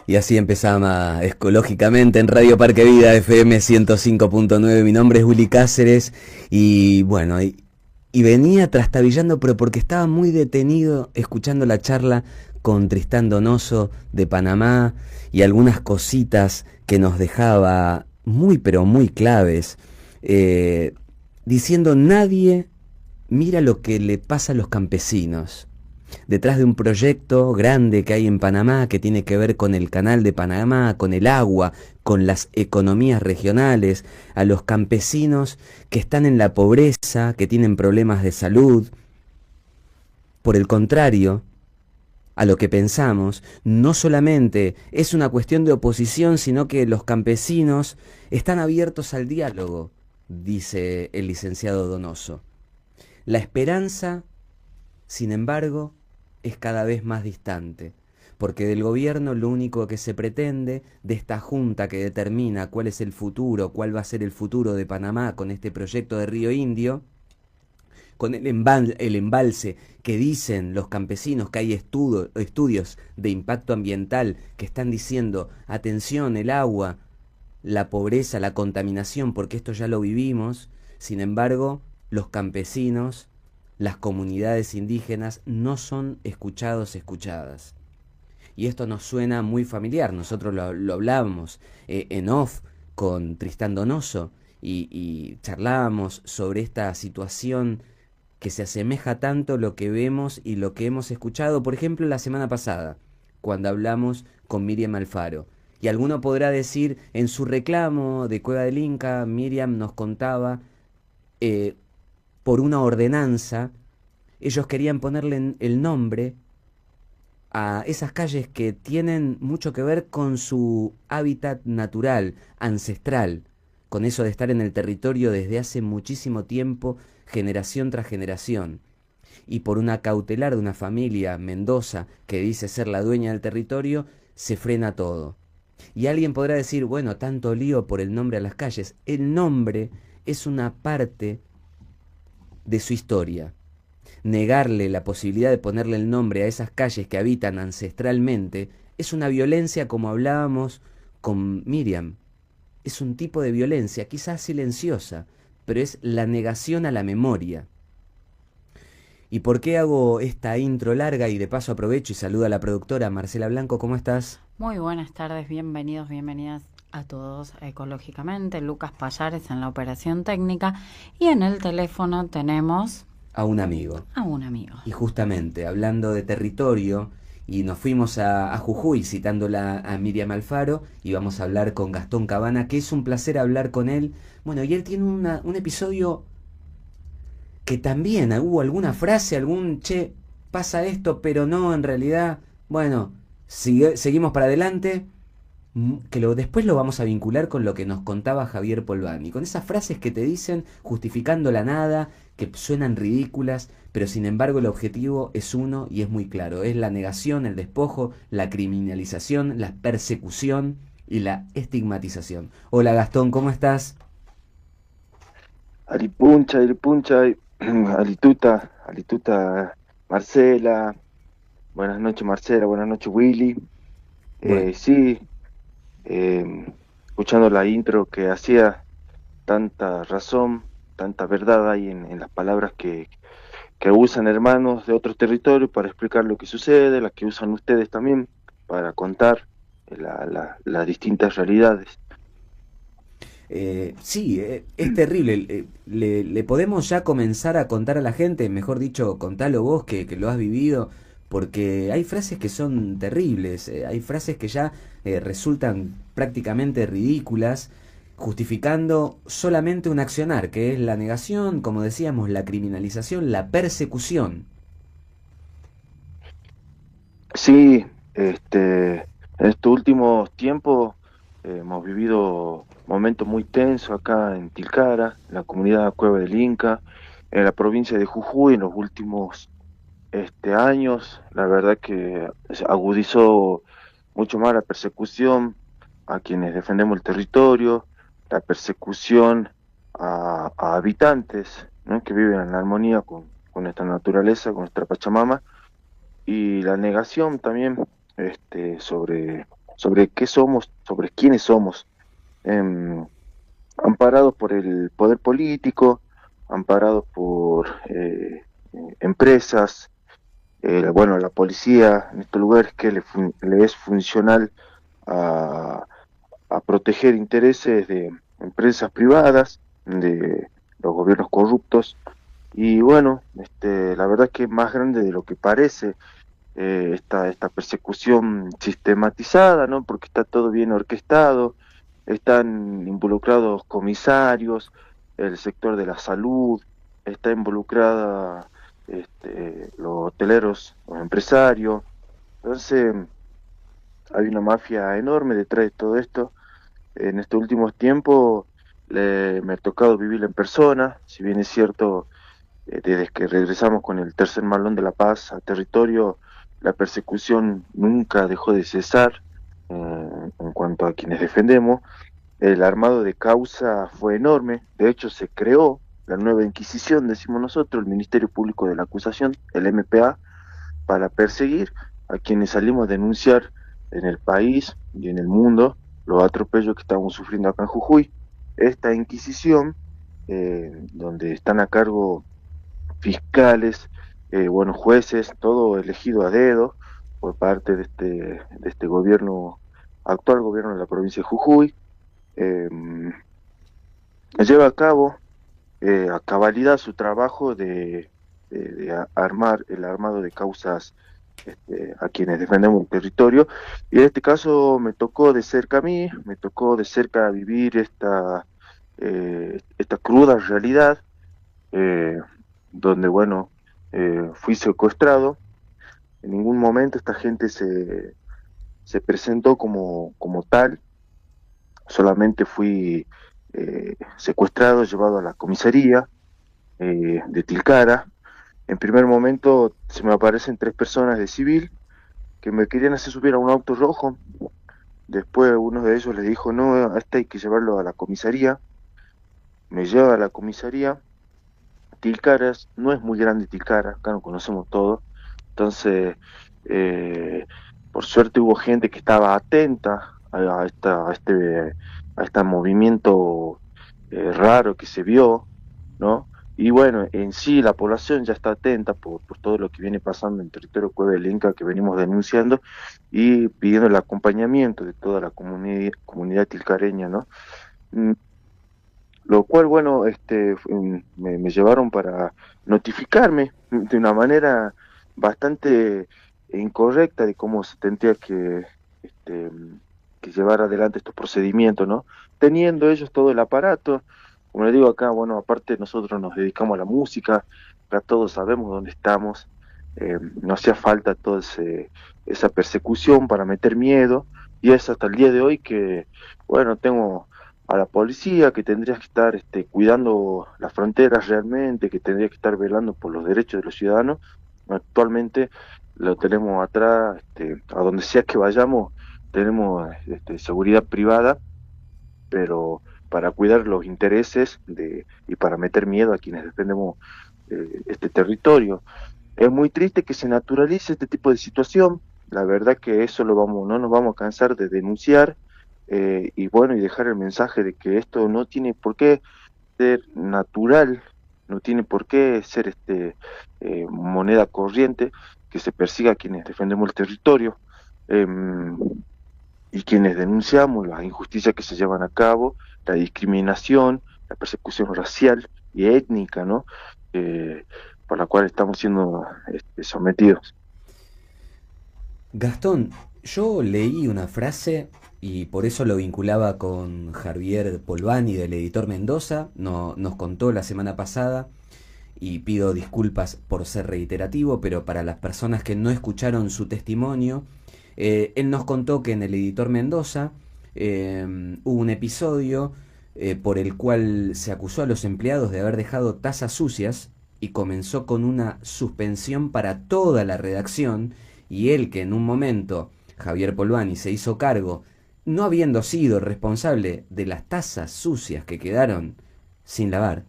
Y así empezamos ecológicamente en Radio Parque Vida FM 105.9. Mi nombre es Willy Cáceres y bueno, y venía trastabillando, pero porque estaba muy detenido escuchando la charla con Tristán Donoso de Panamá y algunas cositas que nos dejaba muy pero muy claves, diciendo: nadie mira lo que le pasa a los campesinos. Detrás de un proyecto grande que hay en Panamá que tiene que ver con el canal de Panamá, con el agua, con las economías regionales, a los campesinos que están en la pobreza, que tienen problemas de salud. Por el contrario, a lo que pensamos, no solamente es una cuestión de oposición, sino que los campesinos están abiertos al diálogo, dice el licenciado Donoso. La esperanza, sin embargo, es cada vez más distante, porque del gobierno lo único que se pretende, de esta junta que determina cuál es el futuro, cuál va a ser el futuro de Panamá con este proyecto de Río Indio, con el embalse que dicen los campesinos que hay estudios de impacto ambiental que están diciendo: atención, el agua, la pobreza, la contaminación, porque esto ya lo vivimos. Sin embargo, los campesinos, las comunidades indígenas no son escuchadas. Y esto nos suena muy familiar. Nosotros lo hablábamos en off con Tristán Donoso y charlábamos sobre esta situación que se asemeja tanto a lo que vemos y lo que hemos escuchado, por ejemplo, la semana pasada, cuando hablamos con Miriam Alfaro. Y alguno podrá decir, en su reclamo de Cueva del Inca, Miriam nos contaba, por una ordenanza, ellos querían ponerle el nombre a esas calles que tienen mucho que ver con su hábitat natural, ancestral, con eso de estar en el territorio desde hace muchísimo tiempo, generación tras generación. Y por una cautelar de una familia, Mendoza, que dice ser la dueña del territorio, se frena todo. Y alguien podrá decir, bueno, tanto lío por el nombre a las calles. El nombre es una parte de su historia. Negarle la posibilidad de ponerle el nombre a esas calles que habitan ancestralmente es una violencia, como hablábamos con Miriam. Es un tipo de violencia, quizás silenciosa, pero es la negación a la memoria. ¿Y por qué hago esta intro larga? Y de paso aprovecho y saludo a la productora Marcela Blanco. ¿Cómo estás? Muy buenas tardes, bienvenidos, bienvenidas a todos a Ecológicamente. Lucas Payares en la operación técnica y en el teléfono tenemos A un amigo. Y justamente, hablando de territorio, y nos fuimos a Jujuy citándola a Miriam Alfaro, y vamos a hablar con Gastón Cabana, que es un placer hablar con él. Bueno, y él tiene un episodio que también hubo alguna frase, che, pasa esto, pero no, en realidad, bueno, seguimos para adelante, que después lo vamos a vincular con lo que nos contaba Javier Polvani, con esas frases que te dicen justificando la nada, que suenan ridículas, pero sin embargo el objetivo es uno y es muy claro: es la negación, el despojo, la criminalización, la persecución y la estigmatización. Hola Gastón, ¿cómo estás? Alipuncha, Alituta, Marcela. Buenas noches, Marcela, buenas noches, Willy. Bueno. Sí, escuchando la intro que hacía, tanta razón, tanta verdad hay en las palabras que usan hermanos de otros territorios para explicar lo que sucede, las que usan ustedes también para contar las distintas realidades. Sí, es terrible. Le podemos ya comenzar a contar a la gente, mejor dicho, contalo vos que lo has vivido, porque hay frases que son terribles, hay frases que ya resultan prácticamente ridículas, justificando solamente un accionar, que es la negación, como decíamos, la criminalización, la persecución. Sí, en estos últimos tiempos hemos vivido momentos muy tensos acá en Tilcara, en la comunidad Cueva del Inca, en la provincia de Jujuy. En los últimos años, la verdad que se agudizó mucho más la persecución a quienes defendemos el territorio, la persecución a habitantes, ¿no?, que viven en armonía con nuestra naturaleza, con nuestra Pachamama, y la negación también sobre sobre qué somos, sobre quiénes somos, em, amparados por el poder político, amparados por empresas, bueno, la policía en estos lugares que le es funcional a, a proteger intereses de empresas privadas, de los gobiernos corruptos. Y bueno, la verdad que es más grande de lo que parece esta persecución sistematizada, ¿no? Porque está todo bien orquestado, están involucrados comisarios, el sector de la salud, está involucrada los hoteleros, los empresarios. Entonces, hay una mafia enorme detrás de todo esto. En estos últimos tiempos me ha tocado vivir en persona, si bien es cierto, desde que regresamos con el tercer Malón de la Paz a territorio, la persecución nunca dejó de cesar en cuanto a quienes defendemos. El armado de causa fue enorme, de hecho se creó la nueva Inquisición, decimos nosotros, el Ministerio Público de la Acusación, el MPA, para perseguir a quienes salimos a denunciar en el país y en el mundo los atropellos que estamos sufriendo acá en Jujuy. Esta Inquisición, donde están a cargo fiscales, bueno, jueces, todo elegido a dedo por parte de este gobierno, actual gobierno de la provincia de Jujuy, eh, lleva a cabo a cabalidad su trabajo de armar el armado de causas a quienes defendemos el territorio. Y en este caso me tocó de cerca a mí, me tocó de cerca vivir esta cruda realidad, eh, donde, bueno, fui secuestrado. En ningún momento esta gente se presentó como tal, solamente fui secuestrado, llevado a la comisaría de Tilcara. En primer momento se me aparecen 3 personas de civil que me querían hacer subir a un auto rojo. Después uno de ellos les dijo, no, a este hay que llevarlo a la comisaría. Me lleva a la comisaría. Tilcara no es muy grande, Tilcara, acá no conocemos todo. Entonces, por suerte hubo gente que estaba atenta a este movimiento raro que se vio, ¿no? Y bueno, en sí la población ya está atenta por todo lo que viene pasando en territorio Cueva del Inca, que venimos denunciando y pidiendo el acompañamiento de toda la comunidad tilcareña, ¿no? Mm, Lo cual, bueno, me llevaron para notificarme de una manera bastante incorrecta de cómo se tendría este, que llevar adelante estos procedimientos, ¿no? Teniendo ellos todo el aparato, como les digo acá, bueno, aparte nosotros nos dedicamos a la música, ya todos sabemos dónde estamos, no hacía falta toda esa persecución para meter miedo, y es hasta el día de hoy que, bueno, tengo a la policía que tendría que estar cuidando las fronteras realmente, que tendría que estar velando por los derechos de los ciudadanos. Actualmente lo tenemos atrás, a donde sea que vayamos, tenemos seguridad privada, pero para cuidar los intereses y para meter miedo a quienes defendemos este territorio. Es muy triste que se naturalice este tipo de situación. La verdad que eso no nos vamos a cansar de denunciar, y bueno, y dejar el mensaje de que esto no tiene por qué ser natural, no tiene por qué ser moneda corriente, que se persiga a quienes defendemos el territorio, y quienes denunciamos las injusticias que se llevan a cabo, la discriminación, la persecución racial y étnica, ¿no? Por la cual estamos siendo sometidos. Gastón, yo leí una frase y por eso lo vinculaba con Javier Polvani del editor Mendoza, nos contó la semana pasada, y pido disculpas por ser reiterativo, pero para las personas que no escucharon su testimonio, él nos contó que en el editor Mendoza hubo un episodio por el cual se acusó a los empleados de haber dejado tazas sucias y comenzó con una suspensión para toda la redacción, y él, que en un momento, Javier Polvani, se hizo cargo, no habiendo sido responsable de las tazas sucias que quedaron sin lavar,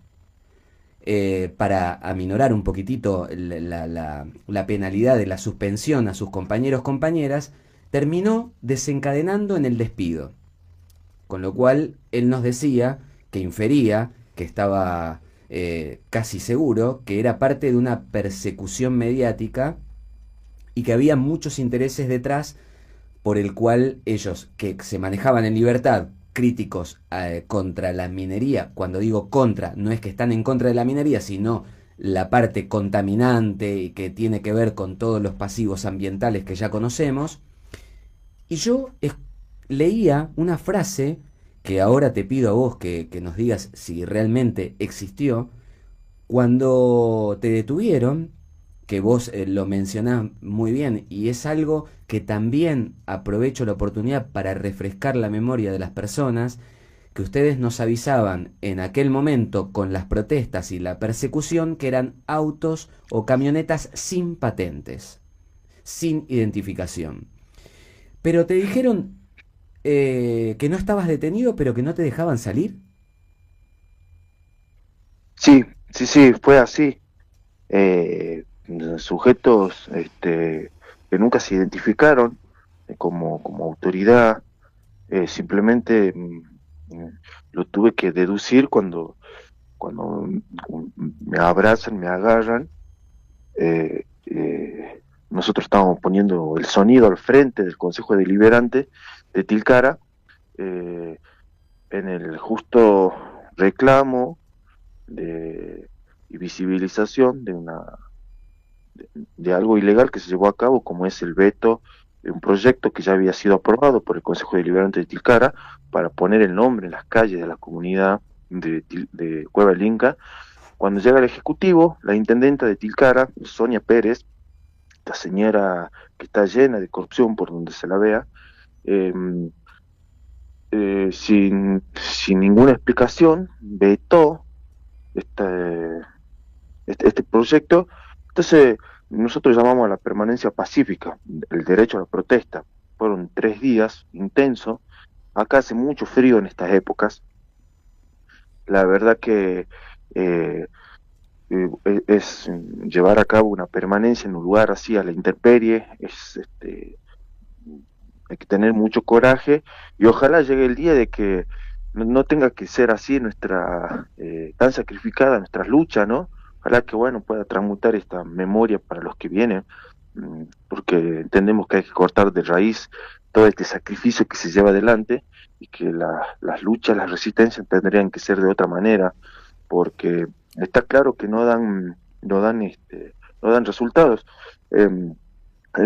para aminorar un poquitito la penalidad de la suspensión a sus compañeros compañeras, terminó desencadenando en el despido. Con lo cual él nos decía, que infería, que estaba casi seguro, que era parte de una persecución mediática y que había muchos intereses detrás por el cual ellos, que se manejaban en libertad, críticos contra la minería, cuando digo contra, no es que están en contra de la minería, sino la parte contaminante y que tiene que ver con todos los pasivos ambientales que ya conocemos. Y yo leía una frase que ahora te pido a vos que nos digas si realmente existió, cuando te detuvieron, que vos lo mencionás muy bien, y es algo que también aprovecho la oportunidad para refrescar la memoria de las personas, que ustedes nos avisaban en aquel momento con las protestas y la persecución que eran autos o camionetas sin patentes, sin identificación. Pero te dijeron que no estabas detenido, pero que no te dejaban salir. Sí, sí, sí, fue así. Sujetos que nunca se identificaron como autoridad, simplemente lo tuve que deducir cuando me abrazan, me agarran. Nosotros estábamos poniendo el sonido al frente del Consejo Deliberante de Tilcara, eh, en el justo reclamo y visibilización de algo ilegal que se llevó a cabo, como es el veto de un proyecto que ya había sido aprobado por el Consejo Deliberante de Tilcara para poner el nombre en las calles de la comunidad de Cueva del Inca. Cuando llega el Ejecutivo, la intendenta de Tilcara, Sonia Pérez, esta señora que está llena de corrupción por donde se la vea, eh, sin ninguna explicación, vetó este proyecto. Entonces, nosotros llamamos a la permanencia pacífica, el derecho a la protesta. Fueron 3 días intensos. Acá hace mucho frío en estas épocas. La verdad que es llevar a cabo una permanencia en un lugar así a la intemperie, hay que tener mucho coraje y ojalá llegue el día de que no tenga que ser así nuestra tan sacrificada nuestra lucha, ¿no? Ojalá que bueno pueda transmutar esta memoria para los que vienen, porque entendemos que hay que cortar de raíz todo este sacrificio que se lleva adelante y que las luchas, las resistencias tendrían que ser de otra manera, porque está claro que no dan resultados. En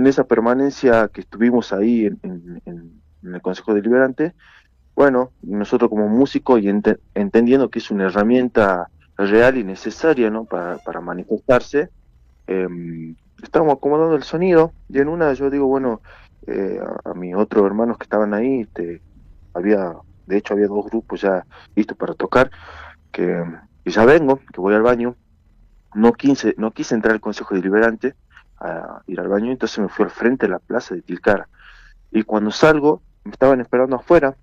esa permanencia que estuvimos ahí en el Consejo Deliberante, bueno, nosotros como músicos y entendiendo que es una herramienta real y necesaria, ¿no? para manifestarse, eh, estábamos acomodando el sonido y en una yo digo, bueno, a mis otros hermanos que estaban ahí, de hecho había 2 grupos ya listos para tocar, que ya vengo, que voy al baño. No quise entrar al Consejo Deliberante a ir al baño, entonces me fui al frente de la plaza de Tilcara. Y cuando salgo, me estaban esperando afuera,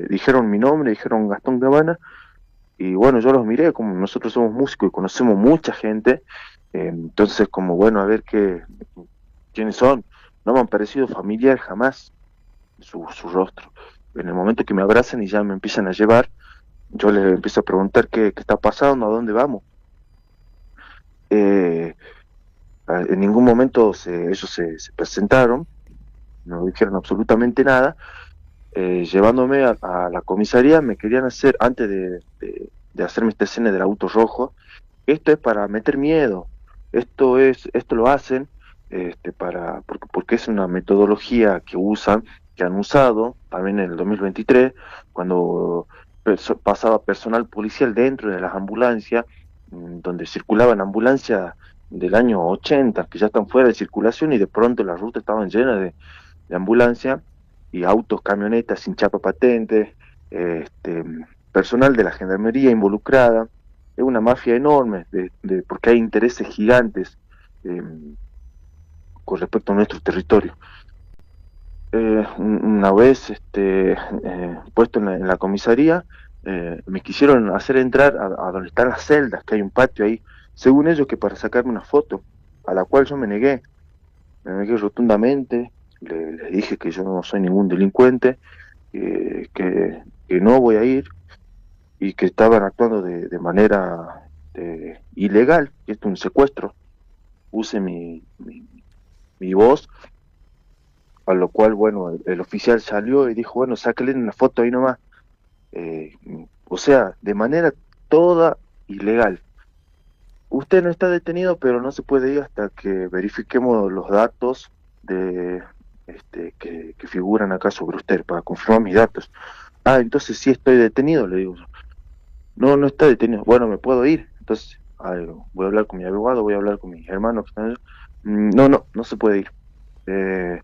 dijeron mi nombre, dijeron Gastón Gabbana, y bueno, yo los miré, como nosotros somos músicos y conocemos mucha gente, entonces como bueno, a ver quiénes son. No me han parecido familiar jamás su rostro. En el momento que me abrazan y ya me empiezan a llevar, yo les empiezo a preguntar qué está pasando, a dónde vamos. En ningún momento ellos se presentaron, no dijeron absolutamente nada. Llevándome a la comisaría, me querían hacer, antes de hacerme esta escena del auto rojo, esto es para meter miedo, esto lo hacen porque es una metodología que han usado también en el 2023, cuando pasaba personal policial dentro de las ambulancias, donde circulaban ambulancias del año 80, que ya están fuera de circulación y de pronto las rutas estaban llenas de ambulancias y autos, camionetas sin chapa patente, personal de la gendarmería involucrada. Es una mafia enorme, porque hay intereses gigantes con respecto a nuestro territorio. Una vez puesto en la comisaría, me quisieron hacer entrar a donde están las celdas, que hay un patio ahí, según ellos que para sacarme una foto, a la cual yo me negué rotundamente. les dije que yo no soy ningún delincuente, que no voy a ir y que estaban actuando de manera ilegal, que esto es un secuestro. Puse mi voz, a lo cual, bueno, el oficial salió y dijo, bueno, sáquenle una foto ahí nomás. Eh, o sea, de manera toda ilegal. Usted no está detenido, pero no se puede ir hasta que verifiquemos los datos de que figuran acá sobre usted, para confirmar mis datos. Ah, entonces sí estoy detenido, le digo yo. No, no está detenido. Bueno, me puedo ir. Entonces, voy a hablar con mi abogado, voy a hablar con mis hermanos que están allá. No, no, no se puede ir. Eh,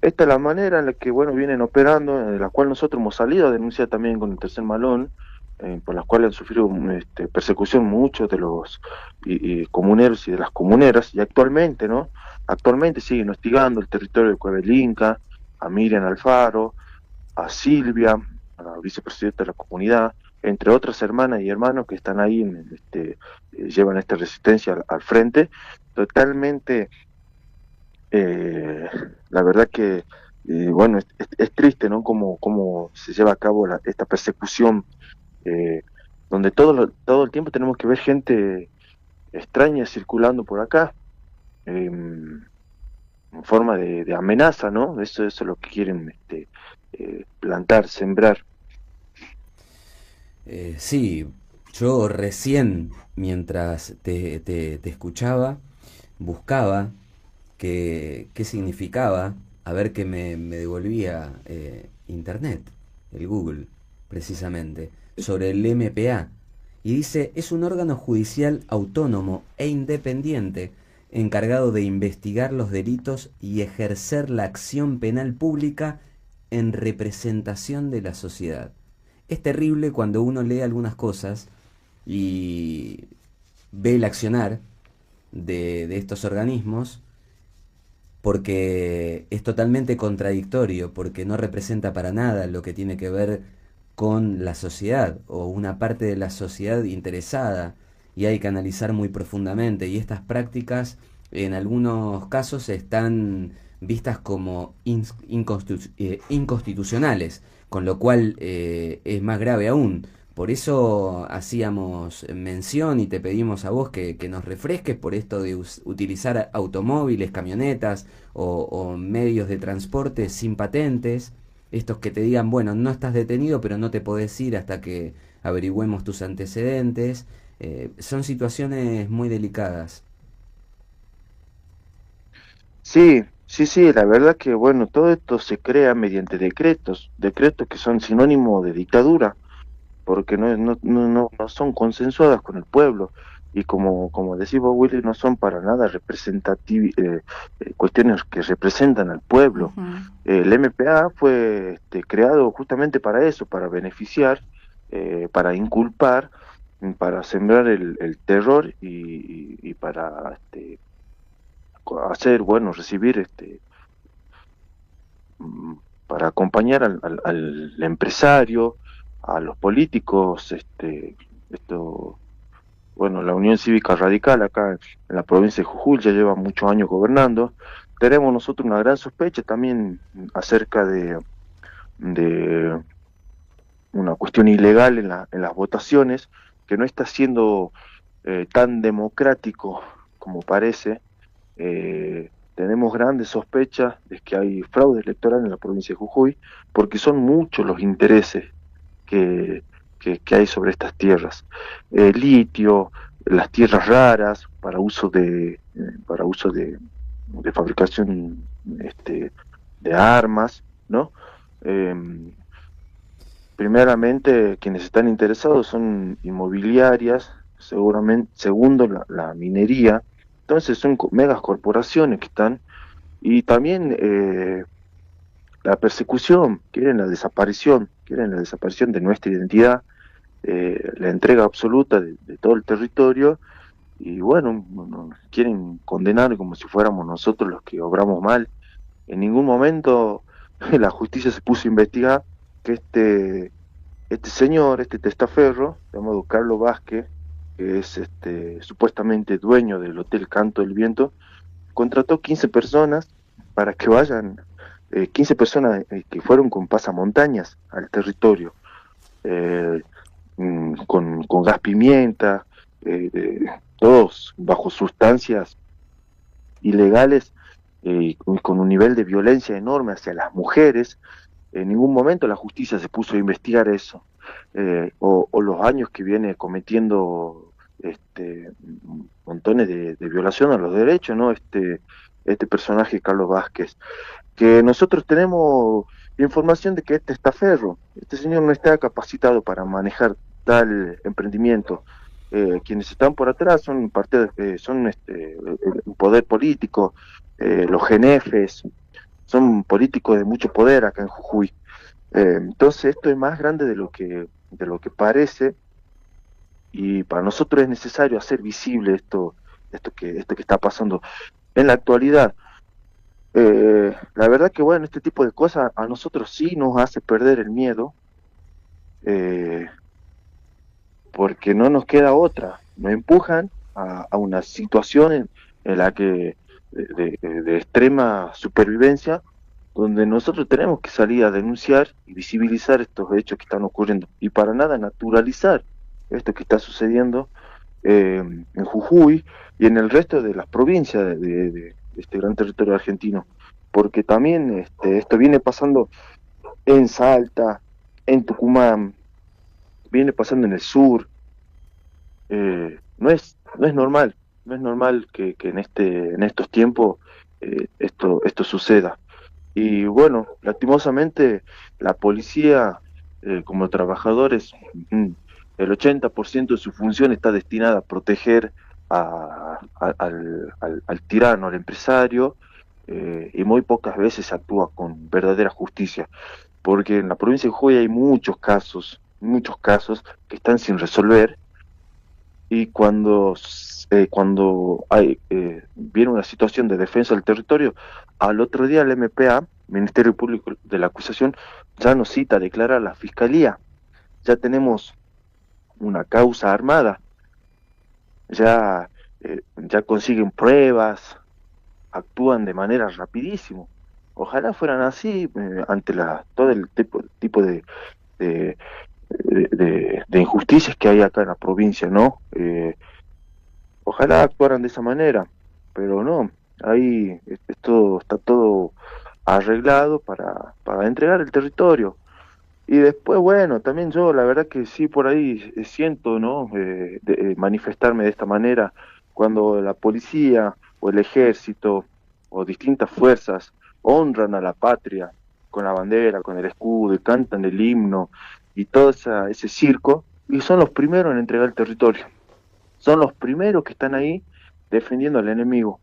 Esta es la manera en la que, bueno, vienen operando, en la cual nosotros hemos salido a denunciar también con el Tercer Malón, por las cuales han sufrido persecución muchos de los y comuneros y de las comuneras, y actualmente, ¿no? Actualmente siguen hostigando el territorio de Cueva del Inca, a Miriam Alfaro, a Silvia, a la vicepresidenta de la comunidad, entre otras hermanas y hermanos que están ahí, llevan esta resistencia al frente, totalmente. La verdad que, bueno, es triste, ¿no? Cómo se lleva a cabo esta persecución, eh, donde todo el tiempo tenemos que ver gente extraña circulando por acá, en forma de amenaza, ¿no? Eso es lo que quieren plantar, sembrar. Sí, yo recién, mientras te escuchaba, buscaba qué significaba, a ver qué me devolvía Internet, el Google, precisamente, sobre el MPA. Y dice, es un órgano judicial autónomo e independiente encargado de investigar los delitos y ejercer la acción penal pública en representación de la sociedad. Es terrible cuando uno lee algunas cosas y ve el accionar de estos organismos, porque es totalmente contradictorio, porque no representa para nada lo que tiene que ver con la sociedad o una parte de la sociedad interesada, y hay que analizar muy profundamente, y estas prácticas en algunos casos están vistas como inconstitucionales, con lo cual es más grave aún. Por eso hacíamos mención y te pedimos a vos que nos refresques por esto de utilizar automóviles, camionetas o medios de transporte sin patentes, estos que te digan, bueno, no estás detenido, pero no te podés ir hasta que averigüemos tus antecedentes. Son situaciones muy delicadas. Sí, sí, sí, la verdad que, bueno, todo esto se crea mediante decretos que son sinónimo de dictadura, porque no son consensuadas con el pueblo, y como decís vos, Willy, no son para nada representativas, cuestiones que representan al pueblo. Ujú. El MPA fue creado justamente para eso, para beneficiar, para inculpar, para sembrar el terror y para hacer, bueno, recibir, mm, para acompañar al empresario, a los políticos, esto, bueno, la Unión Cívica Radical acá en la provincia de Jujuy ya lleva muchos años gobernando. Tenemos nosotros una gran sospecha también acerca de una cuestión ilegal en las votaciones, que no está siendo tan democrático como parece. Tenemos grandes sospechas de que hay fraude electoral en la provincia de Jujuy, porque son muchos los intereses que, que hay sobre estas tierras. Litio, las tierras raras para uso de fabricación de armas, ¿no? Em, Primeramente, quienes están interesados son inmobiliarias, seguramente, segundo la minería, entonces son megas corporaciones que están, y también la persecución, quieren la desaparición de nuestra identidad, la entrega absoluta de todo el territorio, y bueno, nos quieren condenar como si fuéramos nosotros los que obramos mal. En ningún momento la justicia se puso a investigar que este señor, este testaferro, llamado Carlos Vázquez, que es supuestamente dueño del Hotel Canto del Viento, contrató 15 personas para que vayan 15 personas que fueron con pasamontañas al territorio, eh, con gas pimienta, todos bajo sustancias ilegales, con un nivel de violencia enorme hacia las mujeres. En ningún momento la justicia se puso a investigar eso, o los años que viene cometiendo montones de violación a los derechos, ¿no? Este personaje, Carlos Vázquez, que nosotros tenemos información de que este estaferro, este señor no está capacitado para manejar tal emprendimiento. Quienes están por atrás son partidos, son el poder político, los genefes, son políticos de mucho poder acá en Jujuy. Entonces esto es más grande de lo que parece, y para nosotros es necesario hacer visible esto que está pasando en la actualidad. La verdad que bueno, este tipo de cosas a nosotros sí nos hace perder el miedo, eh, porque no nos queda otra, nos empujan a una situación en la que de extrema supervivencia, donde nosotros tenemos que salir a denunciar y visibilizar estos hechos que están ocurriendo, y para nada naturalizar esto que está sucediendo en Jujuy y en el resto de las provincias de este gran territorio argentino, porque también esto viene pasando en Salta, en Tucumán, viene pasando en el sur. No es normal, no es normal que en estos tiempos esto suceda. Y bueno, lastimosamente la policía, como trabajadores, el 80% de su función está destinada a proteger al tirano, al empresario, y muy pocas veces actúa con verdadera justicia, porque en la provincia de Jujuy hay muchos casos que están sin resolver, y cuando viene una situación de defensa del territorio, al otro día el MPA, Ministerio Público de la Acusación, ya nos cita a declarar a la Fiscalía. Ya tenemos una causa armada, ya consiguen pruebas, actúan de manera rapidísimo. Ojalá fueran así ante todo el tipo de, de injusticias que hay acá en la provincia, ¿no? Ojalá actuaran de esa manera, pero no, ahí esto está todo arreglado para entregar el territorio. Y después, bueno, también yo la verdad que sí por ahí siento, ¿no? Manifestarme de esta manera cuando la policía o el ejército o distintas fuerzas honran a la patria con la bandera, con el escudo, y cantan el himno y todo ese circo, y son los primeros en entregar el territorio. Son los primeros que están ahí defendiendo al enemigo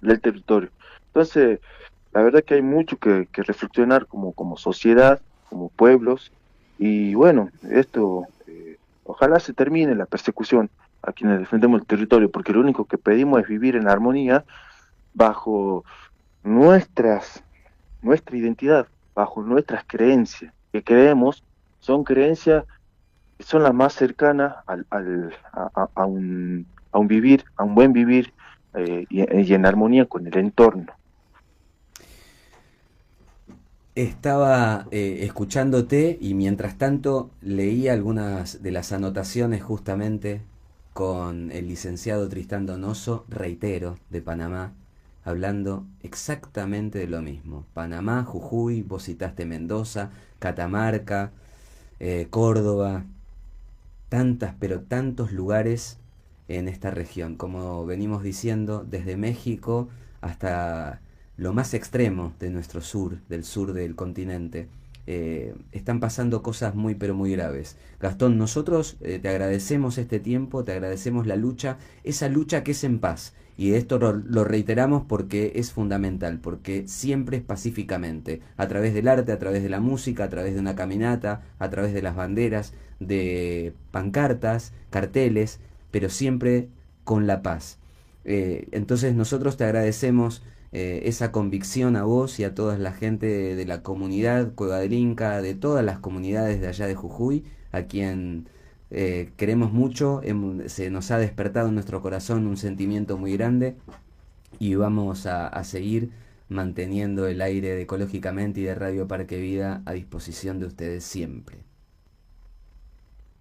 del territorio. Entonces, la verdad que hay mucho que reflexionar como sociedad, como pueblos, y bueno, ojalá se termine la persecución a quienes defendemos el territorio, porque lo único que pedimos es vivir en armonía bajo nuestra identidad, bajo nuestras creencias, que creemos son creencias que son las más cercanas a un vivir, a un buen vivir, y en armonía con el entorno. Estaba escuchándote y mientras tanto leía algunas de las anotaciones justamente con el licenciado Tristán Donoso, reitero, de Panamá, hablando exactamente de lo mismo. Panamá, Jujuy, vos citaste Mendoza, Catamarca, Córdoba, pero tantos lugares en esta región, como venimos diciendo, desde México hasta lo más extremo de nuestro sur, del sur del continente. Están pasando cosas muy pero muy graves. Gastón, nosotros te agradecemos este tiempo, te agradecemos la lucha, esa lucha que es en paz, y esto lo reiteramos porque es fundamental, porque siempre es pacíficamente, a través del arte, a través de la música, a través de una caminata, a través de las banderas, de pancartas, carteles, pero siempre con la paz. Entonces nosotros te agradecemos esa convicción a vos y a toda la gente de la comunidad Cueva del Inca, de todas las comunidades de allá de Jujuy, a quien queremos mucho. Se nos ha despertado en nuestro corazón un sentimiento muy grande, y vamos a seguir manteniendo el aire de Ecológicamente y de Radio Parque Vida a disposición de ustedes siempre.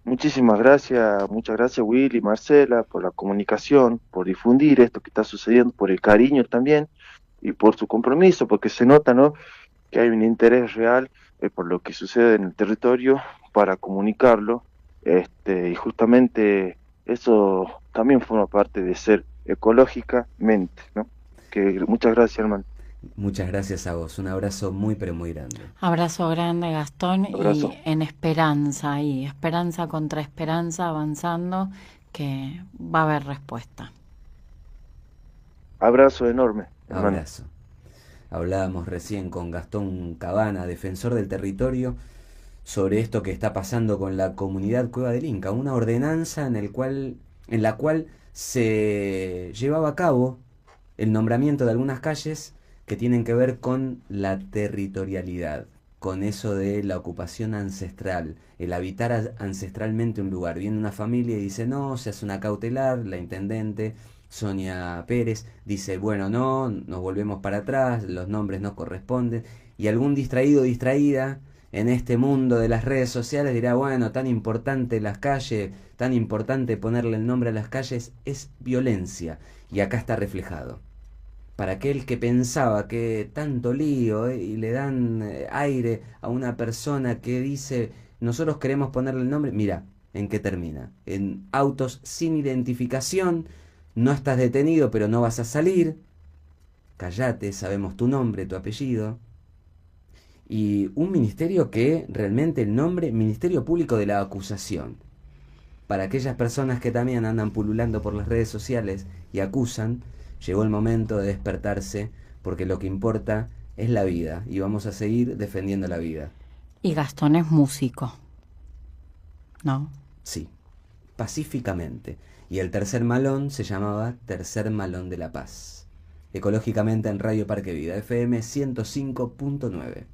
Muchísimas gracias, muchas gracias Willy, Marcela, por la comunicación, por difundir esto que está sucediendo, por el cariño también y por su compromiso, porque se nota, ¿no?, que hay un interés real por lo que sucede en el territorio para comunicarlo, y justamente eso también forma parte de ser ecológicamente, ¿no? Que muchas gracias, hermano. Muchas gracias a vos, un abrazo muy pero muy grande. Abrazo grande, Gastón, Abrazo. y en esperanza, ahí, esperanza contra esperanza, avanzando, que va a haber respuesta. Abrazo enorme, hermano. Abrazo. Hablábamos recién con Gastón Cabana, defensor del territorio, sobre esto que está pasando con la comunidad Cueva del Inca, una ordenanza en la cual se llevaba a cabo el nombramiento de algunas calles que tienen que ver con la territorialidad, con eso de la ocupación ancestral, el habitar ancestralmente un lugar. Viene una familia y dice no, se hace una cautelar, la intendente Sonia Pérez dice bueno, no, nos volvemos para atrás, los nombres no corresponden, y algún distraído o distraída en este mundo de las redes sociales dirá bueno, tan importante las calles, tan importante ponerle el nombre a las calles, es violencia, y acá está reflejado. Para aquel que pensaba que tanto lío y le dan aire a una persona que dice nosotros queremos ponerle el nombre, mira en qué termina, en autos sin identificación, no estás detenido pero no vas a salir, cállate, sabemos tu nombre, tu apellido, y un ministerio que realmente el nombre, Ministerio Público de la Acusación, para aquellas personas que también andan pululando por las redes sociales y acusan, llegó el momento de despertarse, porque lo que importa es la vida y vamos a seguir defendiendo la vida. Y Gastón es músico, ¿no? Sí, pacíficamente. Y el tercer malón se llamaba Tercer Malón de la Paz. Ecológicamente en Radio Parque Vida, FM 105.9.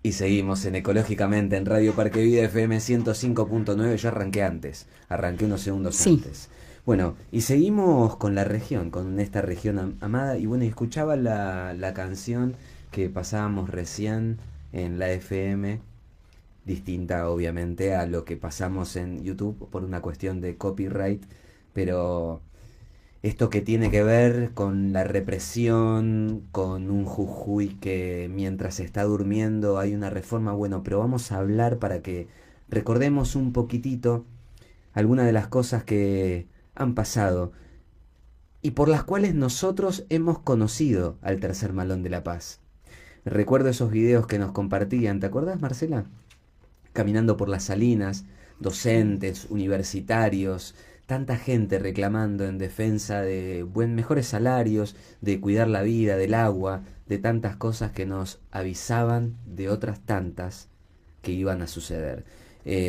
Y seguimos en Ecológicamente en Radio Parque Vida, FM 105.9. Yo arranqué unos segundos antes. Bueno, y seguimos con la región, con esta región amada. Y bueno, y escuchaba la canción que pasábamos recién en la FM, distinta obviamente a lo que pasamos en YouTube por una cuestión de copyright, pero esto que tiene que ver con la represión, con un Jujuy que mientras está durmiendo hay una reforma, bueno, pero vamos a hablar para que recordemos un poquitito algunas de las cosas que han pasado y por las cuales nosotros hemos conocido al Tercer Malón de la Paz. Recuerdo esos videos que nos compartían, ¿te acordás, Marcela? Caminando por las salinas, docentes, universitarios, tanta gente reclamando en defensa de mejores salarios, de cuidar la vida, del agua, de tantas cosas que nos avisaban de otras tantas que iban a suceder.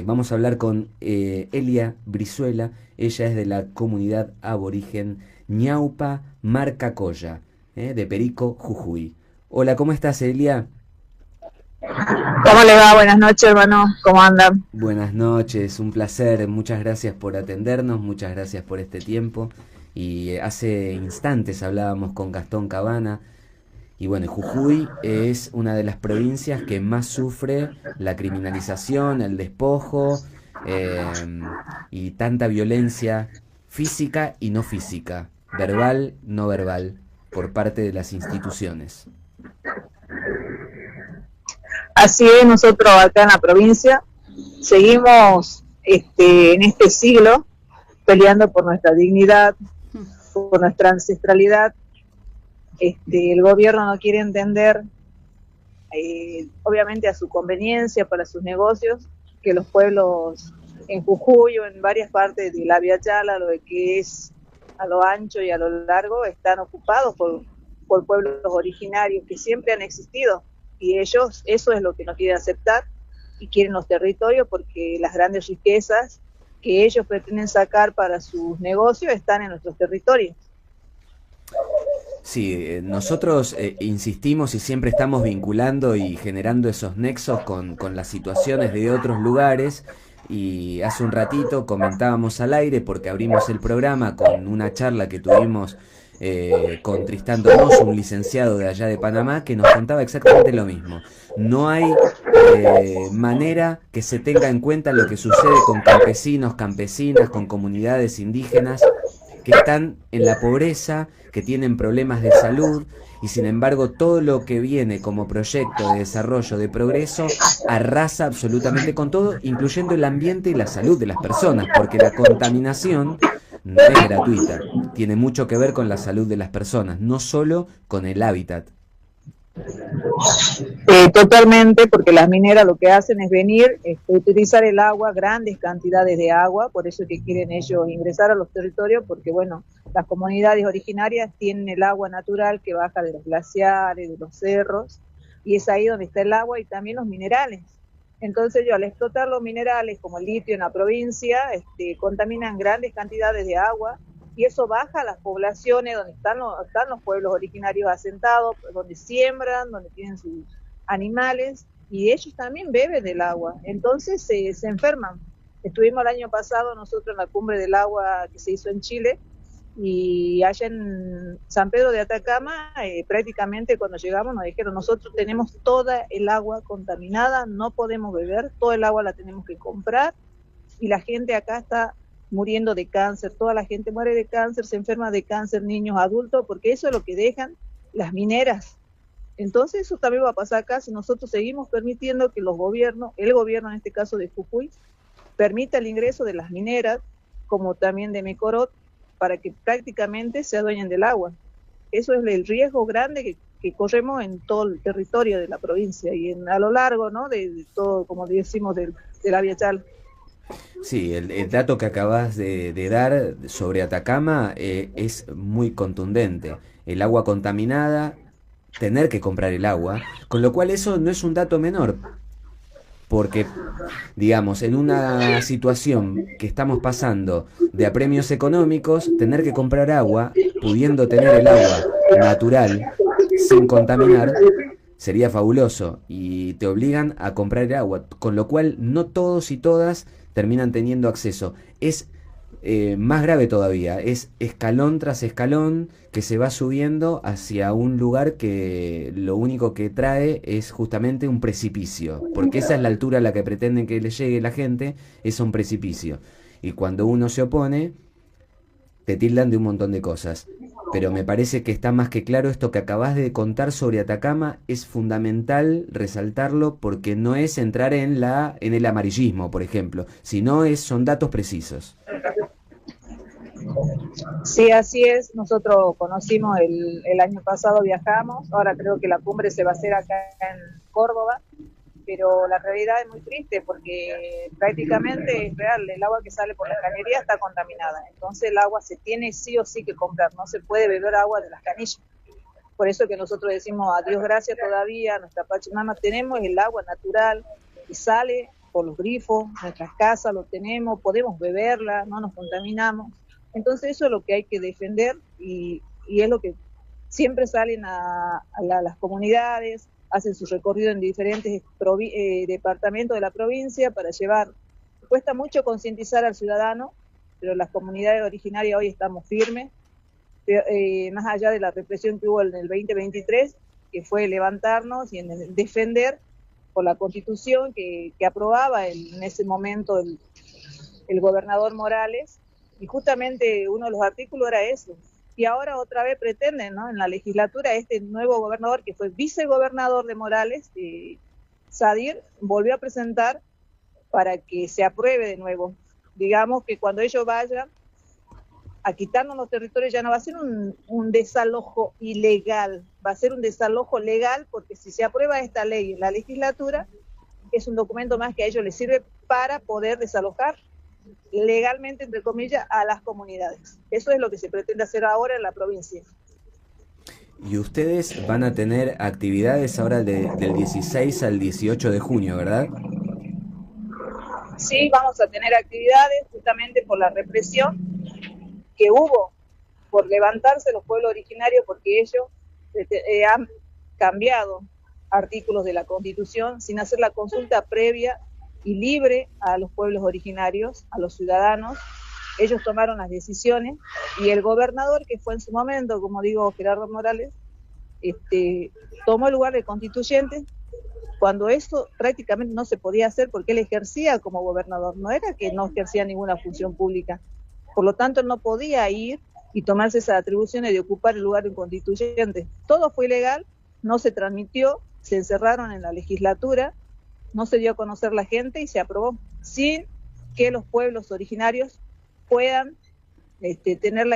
Vamos a hablar con Elia Brizuela, ella es de la comunidad aborigen Ñaupa Marcacoya, de Perico, Jujuy. Hola, ¿cómo estás, Elia? ¿Cómo le va? Buenas noches, hermano. ¿Cómo andan? Buenas noches, un placer. Muchas gracias por atendernos, muchas gracias por este tiempo. Y hace instantes hablábamos con Gastón Cabana. Y bueno, Jujuy es una de las provincias que más sufre la criminalización, el despojo y tanta violencia física y no física, verbal, no verbal, por parte de las instituciones. Así es, nosotros acá en la provincia seguimos en este siglo peleando por nuestra dignidad, por nuestra ancestralidad. El gobierno no quiere entender, obviamente a su conveniencia, para sus negocios, que los pueblos en Jujuy o en varias partes de la Via Yala, lo que es a lo ancho y a lo largo, están ocupados por pueblos originarios que siempre han existido. Y ellos, eso es lo que no quieren aceptar y quieren los territorios, porque las grandes riquezas que ellos pretenden sacar para sus negocios están en nuestros territorios. Sí, nosotros insistimos y siempre estamos vinculando y generando esos nexos con las situaciones de otros lugares Y hace un ratito comentábamos al aire, porque abrimos el programa con una charla que tuvimos con Tristán Donoso, un licenciado de allá de Panamá, que nos contaba exactamente lo mismo. No hay manera que se tenga en cuenta lo que sucede con campesinos, campesinas, con comunidades indígenas que están en la pobreza, que tienen problemas de salud, y sin embargo todo lo que viene como proyecto de desarrollo, de progreso, arrasa absolutamente con todo, incluyendo el ambiente y la salud de las personas, porque la contaminación no es gratuita, tiene mucho que ver con la salud de las personas, no solo con el hábitat. Totalmente, porque las mineras lo que hacen es venir, utilizar el agua, grandes cantidades de agua, por eso que quieren ellos ingresar a los territorios, porque bueno, las comunidades originarias tienen el agua natural que baja de los glaciares, de los cerros, y es ahí donde está el agua y también los minerales. Entonces ellos al explotar los minerales como el litio en la provincia, contaminan grandes cantidades de agua, y eso baja a las poblaciones donde están los pueblos originarios asentados, donde siembran, donde tienen sus animales, y ellos también beben del agua, entonces se enferman. Estuvimos el año pasado nosotros en la cumbre del agua que se hizo en Chile, y allá en San Pedro de Atacama, prácticamente cuando llegamos nos dijeron, nosotros tenemos toda el agua contaminada, no podemos beber, toda el agua la tenemos que comprar, y la gente acá está muriendo de cáncer, toda la gente muere de cáncer, se enferma de cáncer, niños, adultos, porque eso es lo que dejan las mineras. Entonces eso también va a pasar acá si nosotros seguimos permitiendo que los gobiernos, el gobierno en este caso de Jujuy, permita el ingreso de las mineras, como también de Mecorot, para que prácticamente se adueñen del agua. Eso es el riesgo grande que corremos en todo el territorio de la provincia y a lo largo, ¿no?, de todo, como decimos, de la Via Yala. Sí, el dato que acabas de dar sobre Atacama es muy contundente. El agua contaminada, tener que comprar el agua, con lo cual eso no es un dato menor, porque, digamos, en una situación que estamos pasando de apremios económicos, tener que comprar agua, pudiendo tener el agua natural, sin contaminar, sería fabuloso, y te obligan a comprar el agua, con lo cual no todos y todas terminan teniendo acceso. Es más grave todavía, es escalón tras escalón que se va subiendo hacia un lugar que lo único que trae es justamente un precipicio, porque esa es la altura a la que pretenden que le llegue la gente, es un precipicio, y cuando uno se opone te tildan de un montón de cosas. Pero me parece que está más que claro esto que acabas de contar sobre Atacama, es fundamental resaltarlo, porque no es entrar en el amarillismo, por ejemplo, sino son datos precisos. Sí, así es. Nosotros conocimos el año pasado, viajamos, ahora creo que la cumbre se va a hacer acá en Córdoba, pero la realidad es muy triste porque prácticamente es real, el agua que sale por la cañería está contaminada, entonces el agua se tiene sí o sí que comprar, no se puede beber agua de las canillas. Por eso que nosotros decimos a Dios gracias todavía, nuestra Pachamama, tenemos el agua natural que sale por los grifos, nuestras casas lo tenemos, podemos beberla, no nos contaminamos. Entonces eso es lo que hay que defender y es lo que siempre salen a las comunidades, hacen su recorrido en diferentes departamentos de la provincia para llevar. Cuesta mucho concientizar al ciudadano, pero las comunidades originarias hoy estamos firmes, más allá de la represión que hubo en el 2023, que fue levantarnos y en defender por la Constitución que aprobaba en ese momento el gobernador Morales, y justamente uno de los artículos era eso. Y ahora otra vez pretenden, ¿no?, en la legislatura, este nuevo gobernador que fue vicegobernador de Morales, Sadir, volvió a presentar para que se apruebe de nuevo. Digamos que cuando ellos vayan a quitarnos los territorios ya no va a ser un desalojo ilegal, va a ser un desalojo legal, porque si se aprueba esta ley en la legislatura, es un documento más que a ellos les sirve para poder desalojar legalmente, entre comillas, a las comunidades. Eso es lo que se pretende hacer ahora en la provincia. Y ustedes van a tener actividades ahora del 16 al 18 de junio, ¿verdad? Sí, vamos a tener actividades justamente por la represión que hubo, por levantarse los pueblos originarios, porque ellos han cambiado artículos de la Constitución sin hacer la consulta previa y libre a los pueblos originarios, a los ciudadanos. Ellos tomaron las decisiones y el gobernador, que fue en su momento, como digo, Gerardo Morales, tomó el lugar de constituyente cuando eso prácticamente no se podía hacer porque él ejercía como gobernador, no era que no ejercía ninguna función pública. Por lo tanto, él no podía ir y tomarse esas atribuciones de ocupar el lugar de un constituyente. Todo fue ilegal, no se transmitió, se encerraron en la legislatura, no se dio a conocer la gente y se aprobó sin que los pueblos originarios puedan tener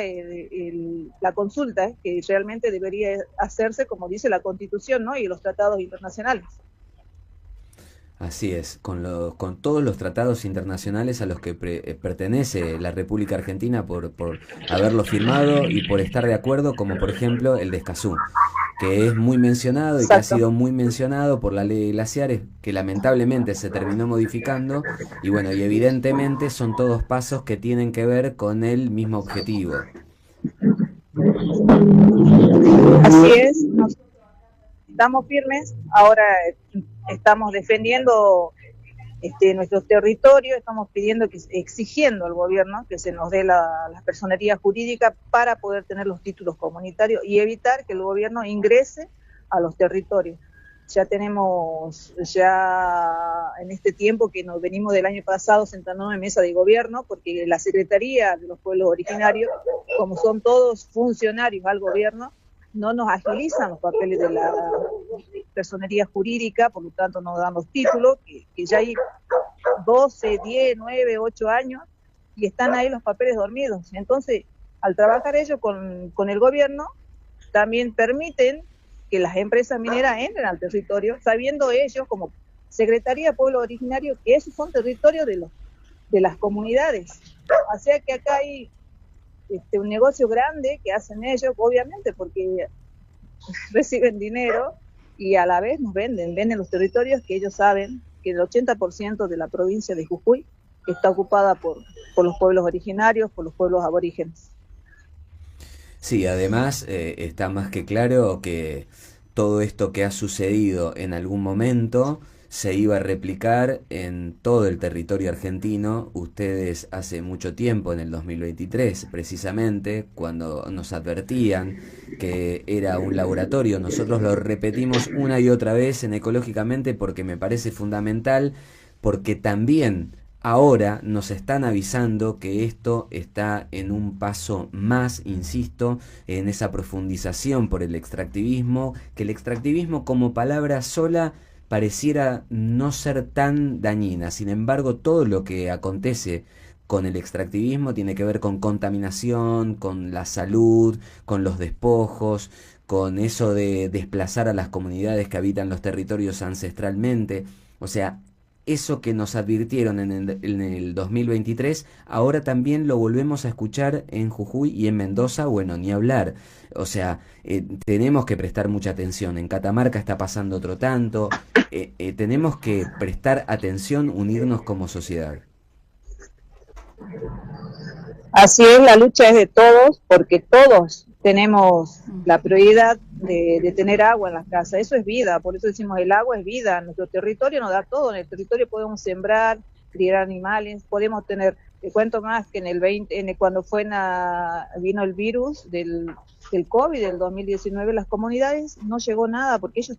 la consulta, que realmente debería hacerse como dice la Constitución, ¿no? Y los tratados internacionales. Así es, con todos los tratados internacionales a los que pertenece la República Argentina por haberlo firmado y por estar de acuerdo, como por ejemplo el de Escazú, que es muy mencionado y que ha sido muy mencionado por la ley de glaciares, que lamentablemente se terminó modificando, y bueno, y evidentemente son todos pasos que tienen que ver con el mismo objetivo. Así es, estamos firmes, ahora estamos defendiendo nuestro territorio, estamos exigiendo al gobierno que se nos dé la personería jurídica para poder tener los títulos comunitarios y evitar que el gobierno ingrese a los territorios. Ya tenemos, en este tiempo que nos venimos del año pasado sentándonos en mesa de gobierno, porque la Secretaría de los Pueblos Originarios, como son todos funcionarios al gobierno, no nos agilizan los papeles de la personería jurídica, por lo tanto no dan los títulos, que ya hay 12, 10, 9, 8 años, y están ahí los papeles dormidos. Entonces, al trabajar ellos con el gobierno, también permiten que las empresas mineras entren al territorio, sabiendo ellos, como Secretaría de Pueblo Originario, que esos son territorios de las comunidades. O sea que acá hay un negocio grande que hacen ellos, obviamente, porque reciben dinero y a la vez nos venden los territorios que ellos saben que el 80% de la provincia de Jujuy está ocupada por los pueblos originarios, por los pueblos aborígenes. Sí, además está más que claro que todo esto que ha sucedido en algún momento se iba a replicar en todo el territorio argentino. Ustedes hace mucho tiempo, en el 2023 precisamente, cuando nos advertían que era un laboratorio, nosotros lo repetimos una y otra vez en Ecológicamente porque me parece fundamental, porque también ahora nos están avisando que esto está en un paso más, insisto, en esa profundización por el extractivismo, que el extractivismo como palabra sola pareciera no ser tan dañina. Sin embargo, todo lo que acontece con el extractivismo tiene que ver con contaminación, con la salud, con los despojos, con eso de desplazar a las comunidades que habitan los territorios ancestralmente. O sea, eso que nos advirtieron en el 2023, ahora también lo volvemos a escuchar en Jujuy y en Mendoza, bueno, ni hablar. O sea, tenemos que prestar mucha atención. En Catamarca está pasando otro tanto. Tenemos que prestar atención, unirnos como sociedad. Así es, la lucha es de todos, porque todos tenemos la prioridad de tener agua en las casas. Eso es vida, por eso decimos el agua es vida. Nuestro territorio nos da todo. En el territorio podemos sembrar, criar animales, podemos tener. Te cuento más que cuando vino el virus del COVID del 2019, las comunidades no llegó nada porque ellos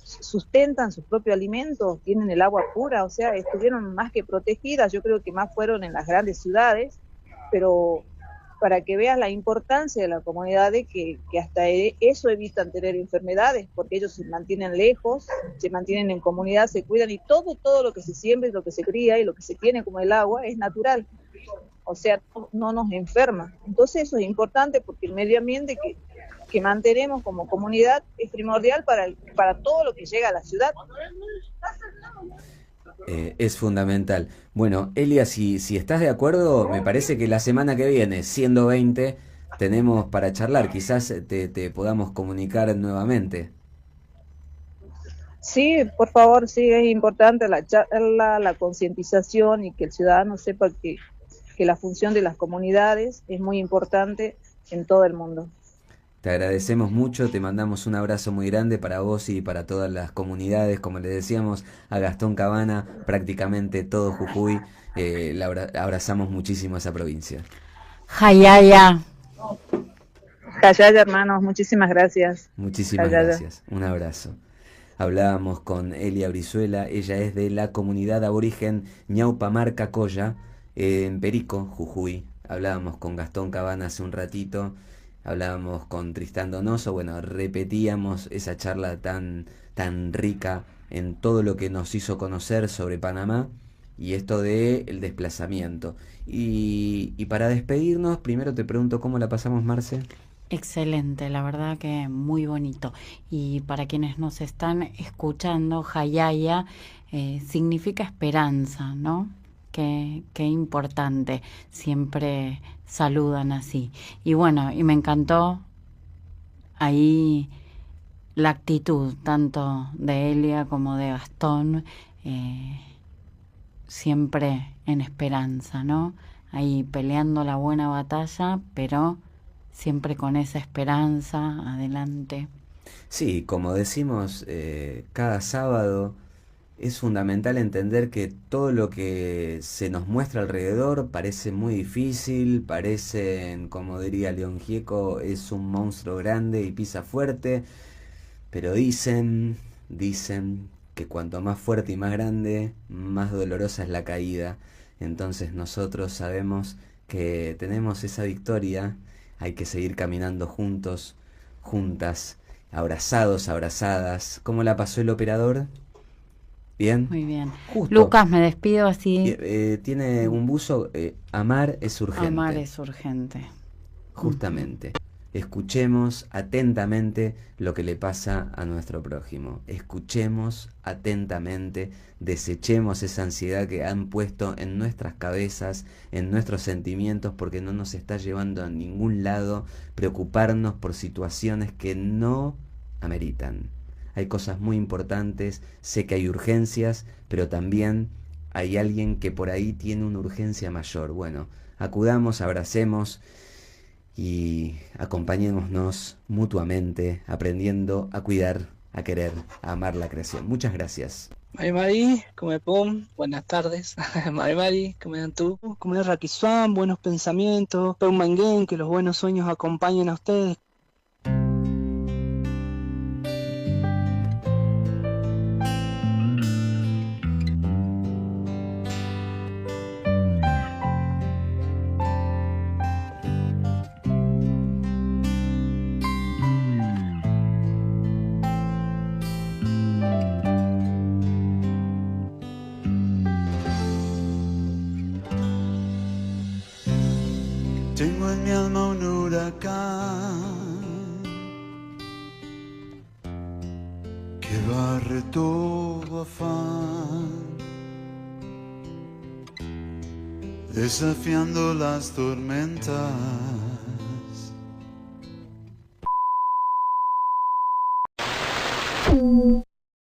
sustentan sus propios alimentos, tienen el agua pura, o sea, estuvieron más que protegidas. Yo creo que más fueron en las grandes ciudades, pero para que veas la importancia de la comunidad, de que hasta eso evitan tener enfermedades, porque ellos se mantienen lejos, se mantienen en comunidad, se cuidan, y todo lo que se siembra, lo que se cría y lo que se tiene como el agua es natural, o sea, no nos enferma. Entonces eso es importante porque el medio ambiente que mantenemos como comunidad es primordial para todo lo que llega a la ciudad. Es fundamental. Bueno, Elia, si estás de acuerdo, me parece que la semana que viene, siendo 20, tenemos para charlar. Quizás te podamos comunicar nuevamente. Sí, por favor, sí, es importante la charla, la concientización y que el ciudadano sepa que la función de las comunidades es muy importante en todo el mundo. Te agradecemos mucho, te mandamos un abrazo muy grande para vos y para todas las comunidades, como le decíamos a Gastón Cabana, prácticamente todo Jujuy, abrazamos muchísimo a esa provincia. Jayaya. Jayaya, hermanos, muchísimas gracias. Muchísimas gracias, un abrazo. Hablábamos con Elia Brizuela, ella es de la comunidad aborigen Ñaupamar Cacoya, en Perico, Jujuy. Hablábamos con Gastón Cabana hace un ratito, hablábamos con Tristán Donoso, bueno, repetíamos esa charla tan rica en todo lo que nos hizo conocer sobre Panamá y esto de el desplazamiento. Y para despedirnos, primero te pregunto cómo la pasamos, Marce. Excelente, la verdad que muy bonito. Y para quienes nos están escuchando, Jayaya significa esperanza, ¿no? Qué importante, siempre saludan así. Y bueno, y me encantó ahí la actitud, tanto de Elia como de Gastón, siempre en esperanza, ¿no? Ahí peleando la buena batalla, pero siempre con esa esperanza, adelante. Sí, como decimos cada sábado, es fundamental entender que todo lo que se nos muestra alrededor parece muy difícil, parecen, como diría León Gieco, es un monstruo grande y pisa fuerte, pero dicen que cuanto más fuerte y más grande, más dolorosa es la caída. Entonces nosotros sabemos que tenemos esa victoria, hay que seguir caminando juntos, juntas, abrazados, abrazadas. ¿Cómo la pasó el operador? ¿Bien? Muy bien. Justo. Lucas, me despido así. Tiene un buzo, amar es urgente. Amar es urgente. Justamente. Escuchemos atentamente lo que le pasa a nuestro prójimo. Escuchemos atentamente, desechemos esa ansiedad que han puesto en nuestras cabezas, en nuestros sentimientos, porque no nos está llevando a ningún lado preocuparnos por situaciones que no ameritan. Hay cosas muy importantes, sé que hay urgencias, pero también hay alguien que por ahí tiene una urgencia mayor. Bueno, acudamos, abracemos y acompañémonos mutuamente, aprendiendo a cuidar, a querer, a amar la creación. Muchas gracias. Mari, come pum, buenas tardes. Mari, ¿cómo están tú? ¿Cómo es Rakisuan? Buenos pensamientos. Pum Mangen, que los buenos sueños acompañen a ustedes. Tengo en mi alma un huracán que barre todo afán, desafiando las tormentas